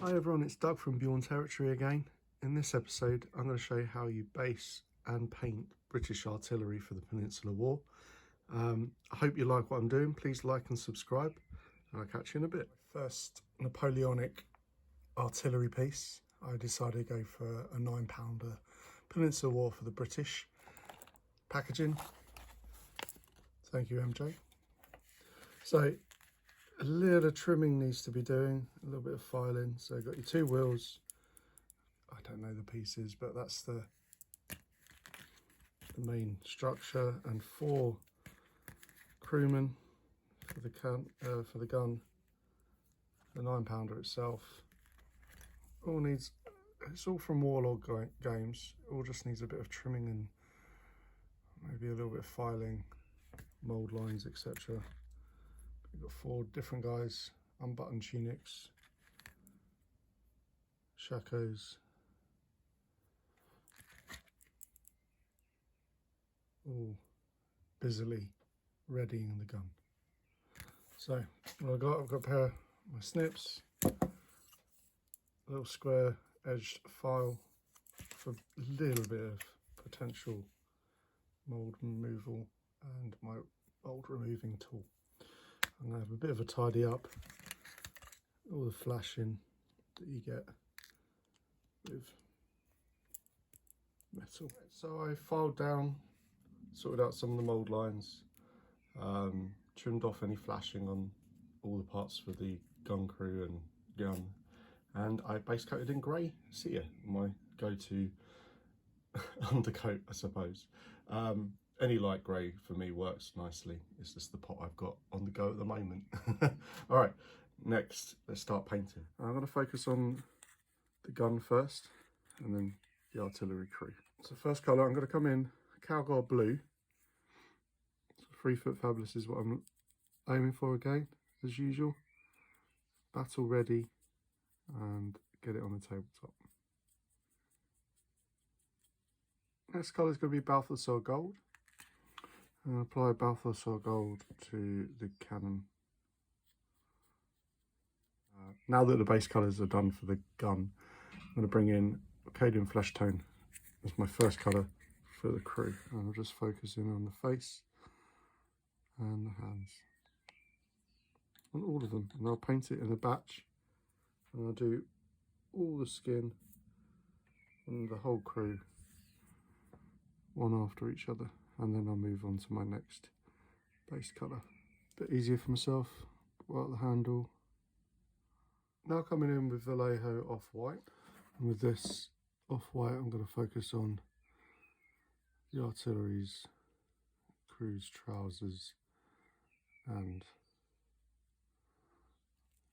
Hi everyone, it's Doug from Bjorn Territory again. In this episode, I'm going to show you how you base and paint British artillery for the Peninsular War. I hope you like what I'm doing. Please like and subscribe, and I'll catch you in a bit. First Napoleonic artillery piece. I decided to go for a 9-pounder Peninsular War for the British. Packaging. Thank you, MJ. So, a little trimming needs to be doing, a little bit of filing. So you've got your two wheels. I don't know the pieces, but that's the main structure, and 4 crewmen for the gun. The 9-pounder itself. It's all from Warlord games. It all just needs a bit of trimming and maybe a little bit of filing, mould lines, etc. We've got 4 different guys, unbuttoned tunics, shakos, all busily readying the gun. So what I've got a pair of my snips, a little square edged file for a little bit of potential mould removal, and my mould removing tool. I'm going to have a bit of a tidy up, all the flashing that you get with metal. So I filed down, sorted out some of the mould lines, trimmed off any flashing on all the parts for the gun crew and gun, and I base coated in grey cedar, my go-to undercoat, I suppose. Any light grey for me works nicely. It's just the pot I've got on the go at the moment. All right, next, let's start painting. I'm going to focus on the gun first, and then the artillery crew. So first colour, I'm going to come in Cowguard blue. So 3 Foot Fabulous is what I'm aiming for again, as usual. Battle ready, and get it on the tabletop. Next colour is going to be Balthasar Gold. And apply Balthasar Gold to the cannon. Now that the base colours are done for the gun, I'm going to bring in Acadian Flesh Tone as my first colour for the crew. And I'll just focus in on the face and the hands, on all of them, and I'll paint it in a batch, and I'll do all the skin and the whole crew one after each other, and then I'll move on to my next base colour. Bit easier for myself, work the handle. Now coming in with Vallejo Off-White, and with this Off-White I'm going to focus on the artillery's crew's trousers and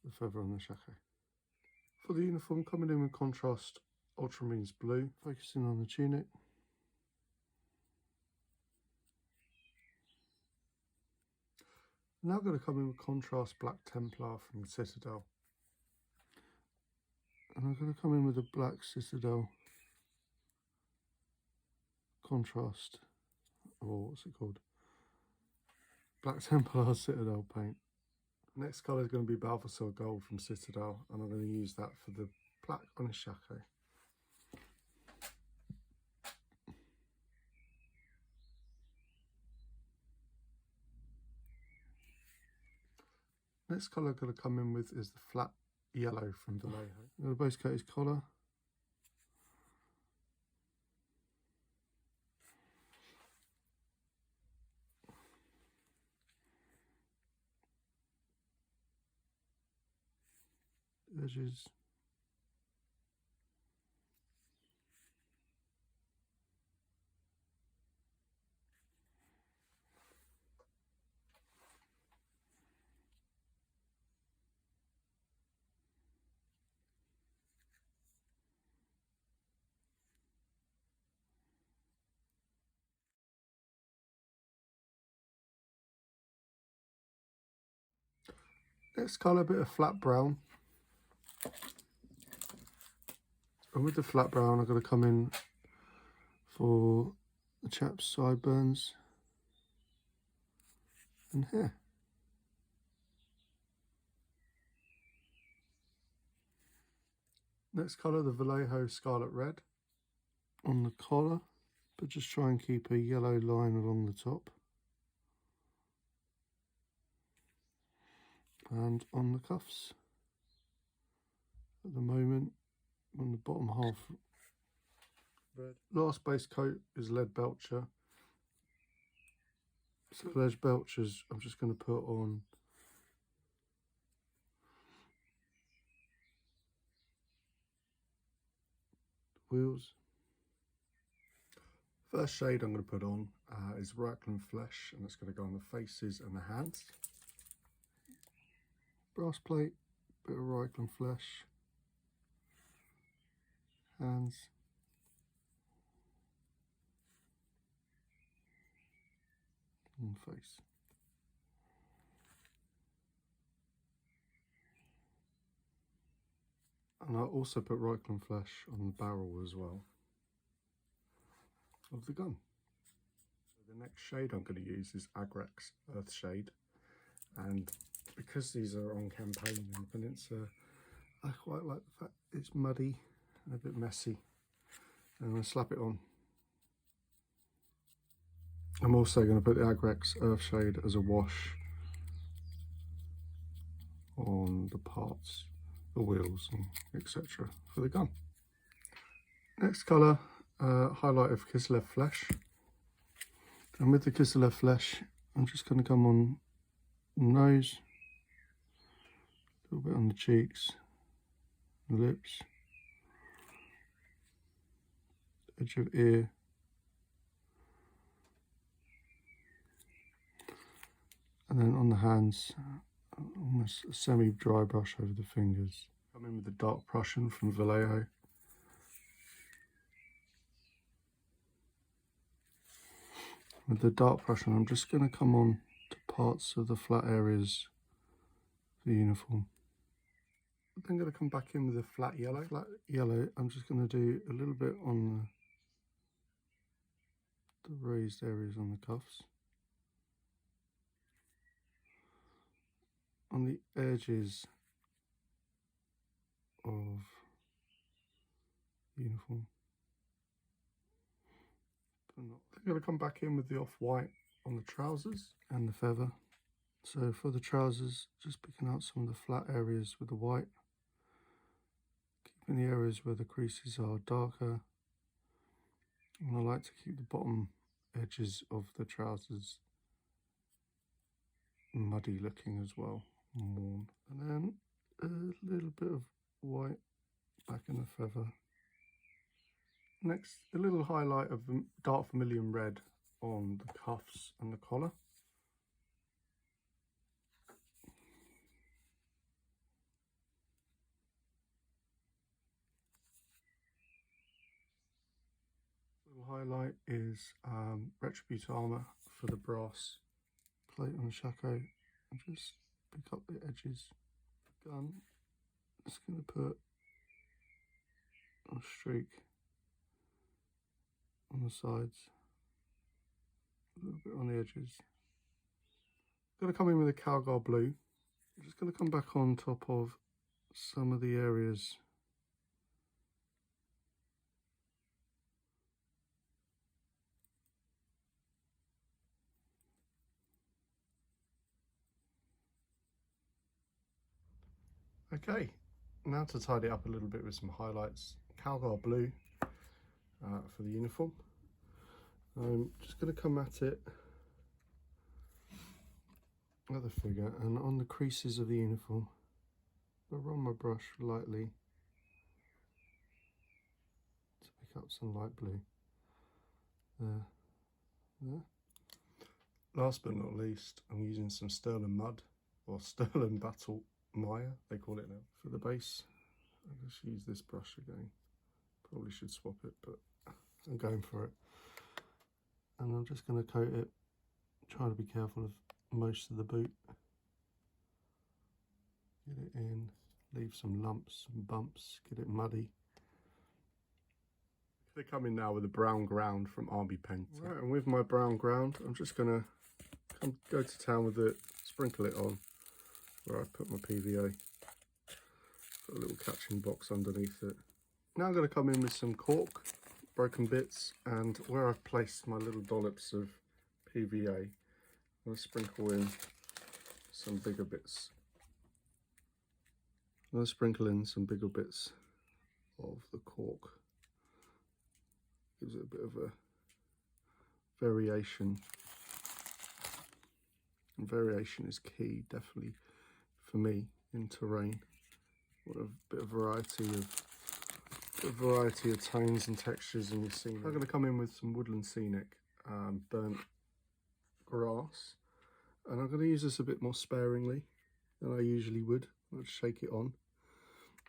the feather on the shako. For the uniform, coming in with contrast ultramarines blue, focusing on the tunic. Now I'm going to come in with contrast Black Templar from the Citadel. And I'm going to come in with a black Citadel contrast, or what's it called? Black Templar Citadel paint. Next colour is going to be Balthasar Gold from Citadel, and I'm going to use that for the black on his shako. Next colour I'm going to come in with is the flat yellow from Vallejo. I'm going to base coat his collar. Edges. Next colour, a bit of flat brown. And with the flat brown, I'm going to come in for the chap's sideburns and hair. Next colour, the Vallejo Scarlet Red on the collar, but just try and keep a yellow line along the top. And on the cuffs, at the moment, on the bottom half, red. Last base coat is lead belcher. So lead belchers, I'm just going to put on the wheels. First shade I'm going to put on is Reichland Flesh, and it's going to go on the faces and the hands. Brass plate, bit of Reichland Flesh, hands, and face. And I'll also put Reichland Flesh on the barrel as well of the gun. So the next shade I'm going to use is Agrex Earth Shade, and because these are on campaign in Peninsula, I quite like the fact it's muddy and a bit messy. And I'm going to slap it on. I'm also going to put the Agrex Earth Shade as a wash on the parts, the wheels, and etc. for the gun. Next colour, highlight of Kislev Flesh. And with the Kislev Flesh, I'm just going to come on the nose, a little bit on the cheeks, the lips, edge of ear, and then on the hands, almost a semi-dry brush over the fingers. I'm in with the dark Prussian from Vallejo. With the dark Prussian, I'm just going to come on to parts of the flat areas of the uniform. I'm going to come back in with a flat yellow. Flat yellow, I'm just going to do a little bit on the raised areas on the cuffs. On the edges of the uniform. I'm going to come back in with the off-white on the trousers and the feather. So for the trousers, just picking out some of the flat areas with the white, keeping the areas where the creases are darker, and I like to keep the bottom edges of the trousers muddy looking as well, and worn. And then a little bit of white back in the feather. Next, a little highlight of dark vermilion red on the cuffs and the collar. Little highlight is Retribute armour for the brass plate on the shako, and just pick up the edges. Gun, just going to put a streak on the sides, a little bit on the edges. I'm going to come in with a Calgar blue. I'm just going to come back on top of some of the areas Okay, now to tidy it up a little bit with some highlights. Calgar blue for the uniform. I'm just going to come at it at the figure, and on the creases of the uniform, I'll run my brush lightly to pick up some light blue. There. Last but not least, I'm using some Sterling Mud, or Sterling Battle Maya, they call it now, for the base. I'll just use this brush again. Probably should swap it, but I'm going for it. And I'm just going to coat it, trying to be careful of most of the boot. Get it in, leave some lumps, some bumps, get it muddy. They come in now with a brown ground from Army Paint. Right, and with my brown ground, I'm just going to go to town with it, sprinkle it on where I put my PVA. Got a little catching box underneath it. Now I'm going to come in with some cork, broken bits, and where I've placed my little dollops of PVA, I'm going to sprinkle in some bigger bits. I'm going to sprinkle in some bigger bits of the cork. Gives it a bit of a variation. And variation is key, definitely, for me in terrain. What a bit of variety of tones and textures in your scene. I'm going to come in with some woodland scenic burnt grass, and I'm going to use this a bit more sparingly than I usually would. I'll shake it on.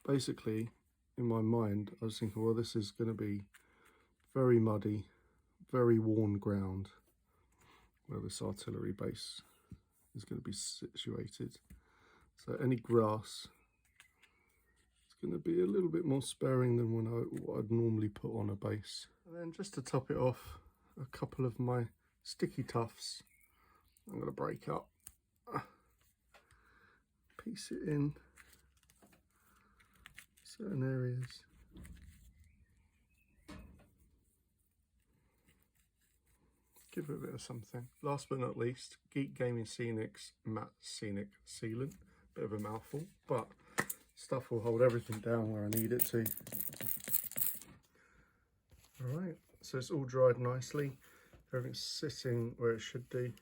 Basically, in my mind, I was thinking, well, this is going to be very muddy, very worn ground where this artillery base is going to be situated. So any grass, it's going to be a little bit more sparing than what I'd normally put on a base. And then just to top it off, a couple of my sticky tufts I'm going to break up, piece it in certain areas. Give it a bit of something. Last but not least, Geek Gaming Scenic's Matte Scenic Sealant. Bit of a mouthful, but stuff will hold everything down where I need it to. Alright, so it's all dried nicely. Everything's sitting where it should do.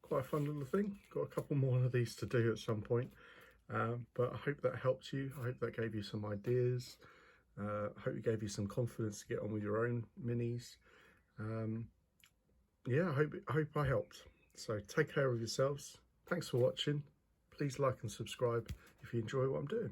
Quite a fun little thing. Got a couple more of these to do at some point. But I hope that helped you. I hope that gave you some ideas. I hope it gave you some confidence to get on with your own minis. Yeah, I hope I helped. So take care of yourselves. Thanks for watching. Please like and subscribe if you enjoy what I'm doing.